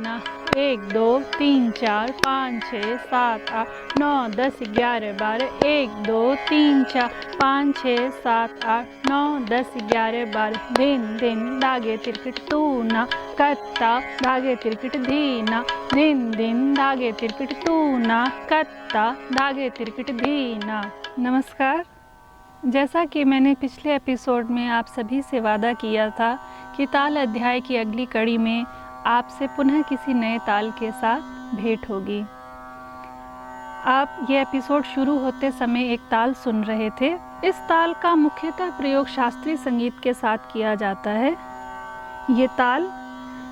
गिनना 1 2 3 4 5 6 7 8 9 10 11 12 1 2 3 4 5 6 7 8 9 10 11 12 धिन धिन धागे तिरकिट तूना कत्ता धागे तिरकिट धीना धिन धिन धागे तिरकिट तूना कत्ता धागे तिरकिट धीना। नमस्कार। जैसा कि मैंने पिछले एपिसोड में आप सभी से वादा किया था कि ताल अध्याय की अगली कड़ी में आपसे पुनः किसी नए ताल के साथ भेंट होगी। आप ये एपिसोड शुरू होते समय एक ताल सुन रहे थे। इस ताल का मुख्यतः प्रयोग शास्त्रीय संगीत के साथ किया जाता है। ये ताल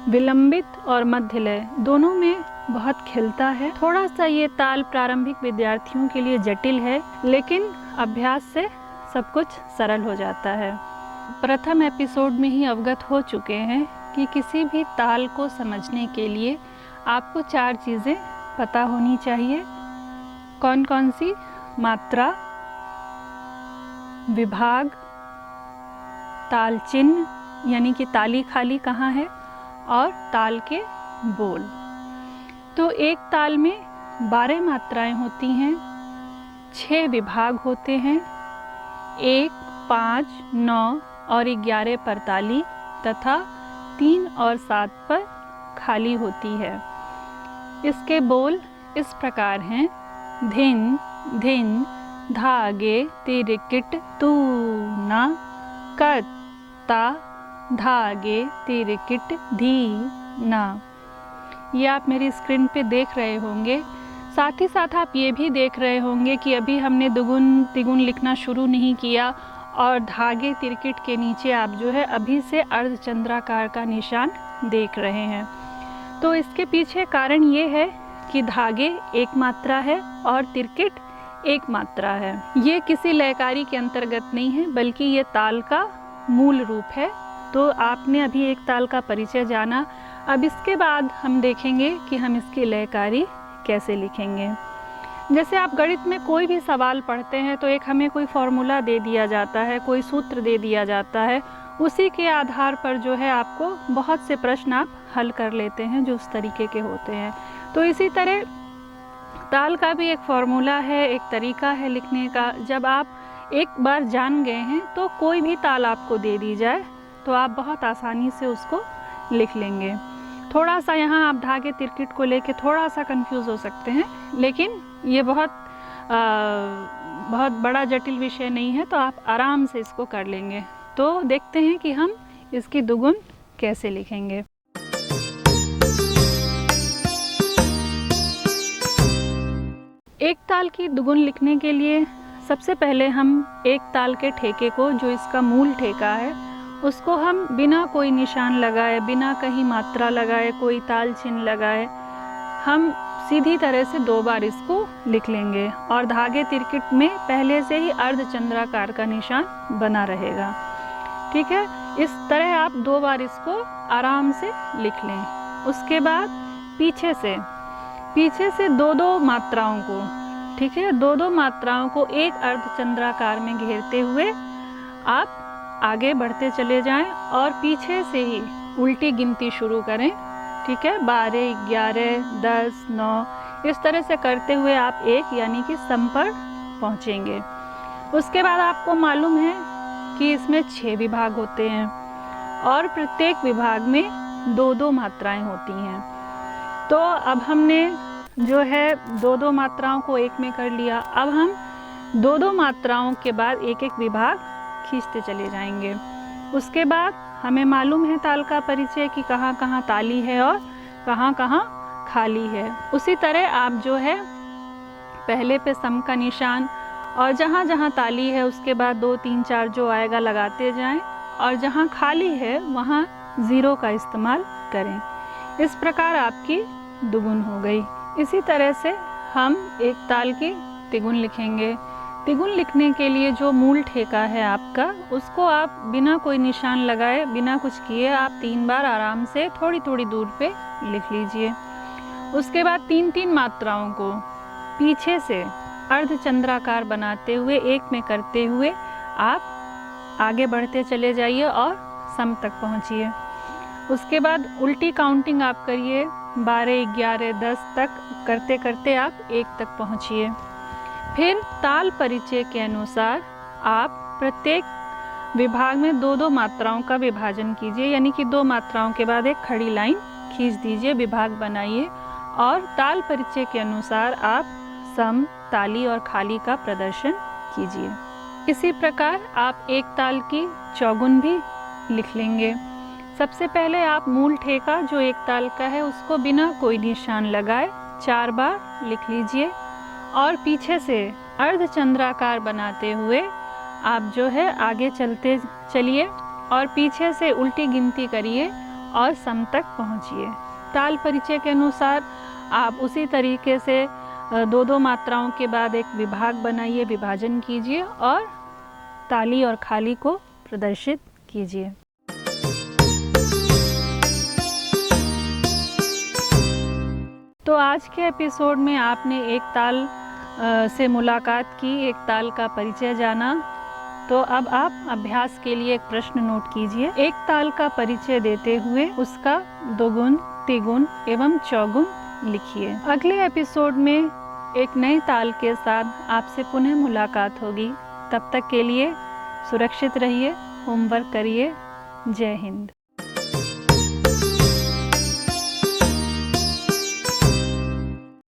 विलंबित और मध्य लय दोनों में बहुत खिलता है। थोड़ा सा ये ताल प्रारंभिक विद्यार्थियों के लिए जटिल है, लेकिन अभ्यास से सब कुछ सरल हो जाता है। प्रथम एपिसोड में ही अवगत हो चुके हैं कि किसी भी ताल को समझने के लिए आपको 4 चीज़ें पता होनी चाहिए। कौन कौन सी? मात्रा, विभाग, ताल चिन्ह यानी कि ताली खाली कहाँ है, और ताल के बोल। तो एक ताल में 12 मात्राएं होती हैं, 6 विभाग होते हैं, 1, 5, 9 और 11 पर ताली तथा 3 और 7 पर खाली होती है। इसके बोल इस प्रकार हैं: धिन धिन धागे तिरकिट तूना कत्ता धागे तिरकिट धीना। ये आप मेरी स्क्रीन पे देख रहे होंगे। साथ ही साथ आप ये भी देख रहे होंगे कि अभी हमने दुगुन तिगुन लिखना शुरू नहीं किया और धागे तिरकिट के नीचे आप जो है अभी से अर्धचंद्राकार का निशान देख रहे हैं। तो इसके पीछे कारण ये है कि धागे एक मात्रा है और तिरकिट एक मात्रा है। ये किसी लयकारी के अंतर्गत नहीं है, बल्कि ये ताल का मूल रूप है। तो आपने अभी एक ताल का परिचय जाना। अब इसके बाद हम देखेंगे कि हम इसकी लयकारी कैसे लिखेंगे। जैसे आप गणित में कोई भी सवाल पढ़ते हैं तो एक हमें कोई फॉर्मूला दे दिया जाता है, कोई सूत्र दे दिया जाता है, उसी के आधार पर जो है आपको बहुत से प्रश्न आप हल कर लेते हैं जो उस तरीके के होते हैं। तो इसी तरह ताल का भी एक फॉर्मूला है, एक तरीका है लिखने का। जब आप एक बार जान गए हैं तो कोई भी ताल आपको दे दी जाए तो आप बहुत आसानी से उसको लिख लेंगे। थोड़ा सा यहाँ आप धागे तिरकिट को लेके थोड़ा सा कंफ्यूज हो सकते हैं, लेकिन ये बहुत बड़ा जटिल विषय नहीं है, तो आप आराम से इसको कर लेंगे। तो देखते हैं कि हम इसकी दुगुन कैसे लिखेंगे। एक ताल की दुगुन लिखने के लिए सबसे पहले हम एक ताल के ठेके को, जो इसका मूल ठेका है, उसको हम बिना कोई निशान लगाए, बिना कहीं मात्रा लगाए, कोई ताल चिन्ह लगाए, हम सीधी तरह से 2 बार इसको लिख लेंगे और धागे तिरकिट में पहले से ही अर्धचंद्राकार का निशान बना रहेगा। ठीक है, इस तरह आप 2 बार इसको आराम से लिख लें। उसके बाद पीछे से 2-2 मात्राओं को, ठीक है, 2-2 मात्राओं को एक अर्धचंद्राकार में घेरते हुए आप आगे बढ़ते चले जाएं और पीछे से ही उल्टी गिनती शुरू करें। ठीक है, 12, 11, 10, 9 इस तरह से करते हुए आप 1 यानी कि सम पर पहुँचेंगे। उसके बाद आपको मालूम है कि इसमें 6 विभाग होते हैं और प्रत्येक विभाग में 2-2 मात्राएं होती हैं। तो अब हमने जो है 2-2 मात्राओं को एक में कर लिया। अब हम 2-2 मात्राओं के बाद एक विभाग खींचते चले जाएंगे। उसके बाद हमें मालूम है ताल का परिचय कि कहाँ कहाँ ताली है और कहाँ कहाँ खाली है। उसी तरह आप जो है पहले पे सम का निशान और जहाँ जहाँ ताली है उसके बाद 2, 3, 4 जो आएगा लगाते जाएं और जहाँ खाली है वहाँ 0 का इस्तेमाल करें। इस प्रकार आपकी दुगुन हो गई। इसी तरह से हम एक ताल की तिगुन लिखेंगे। तिगुन लिखने के लिए जो मूल ठेका है आपका, उसको आप बिना कोई निशान लगाए, बिना कुछ किए आप 3 बार आराम से थोड़ी थोड़ी दूर पे लिख लीजिए। उसके बाद 3-3 मात्राओं को पीछे से अर्धचंद्राकार बनाते हुए एक में करते हुए आप आगे बढ़ते चले जाइए और सम तक पहुँचिए। उसके बाद उल्टी काउंटिंग आप करिए, 12, 11, 10 तक करते करते आप 1 तक पहुँचिए। फिर ताल परिचय के अनुसार आप प्रत्येक विभाग में 2-2 मात्राओं का विभाजन कीजिए, यानी कि 2 मात्राओं के बाद एक खड़ी लाइन खींच दीजिए, विभाग बनाइए और ताल परिचय के अनुसार आप सम, ताली और खाली का प्रदर्शन कीजिए। इसी प्रकार आप एक ताल की चौगुन भी लिख लेंगे। सबसे पहले आप मूल ठेका जो एक ताल का है उसको बिना कोई निशान लगाए 4 बार लिख लीजिए और पीछे से अर्धचंद्राकार बनाते हुए आप जो है आगे चलते चलिए और पीछे से उल्टी गिनती करिए और सम तक पहुँचिए। ताल परिचय के अनुसार आप उसी तरीके से 2-2 मात्राओं के बाद एक विभाग बनाइए, विभाजन कीजिए और ताली और खाली को प्रदर्शित कीजिए। तो आज के एपिसोड में आपने एक ताल से मुलाकात की, एक ताल का परिचय जाना। तो अब आप अभ्यास के लिए एक प्रश्न नोट कीजिए। एक ताल का परिचय देते हुए उसका दोगुन, तिगुन एवं चौगुन लिखिए। अगले एपिसोड में एक नई ताल के साथ आपसे पुनः मुलाकात होगी। तब तक के लिए सुरक्षित रहिए, होमवर्क करिए। जय हिंद।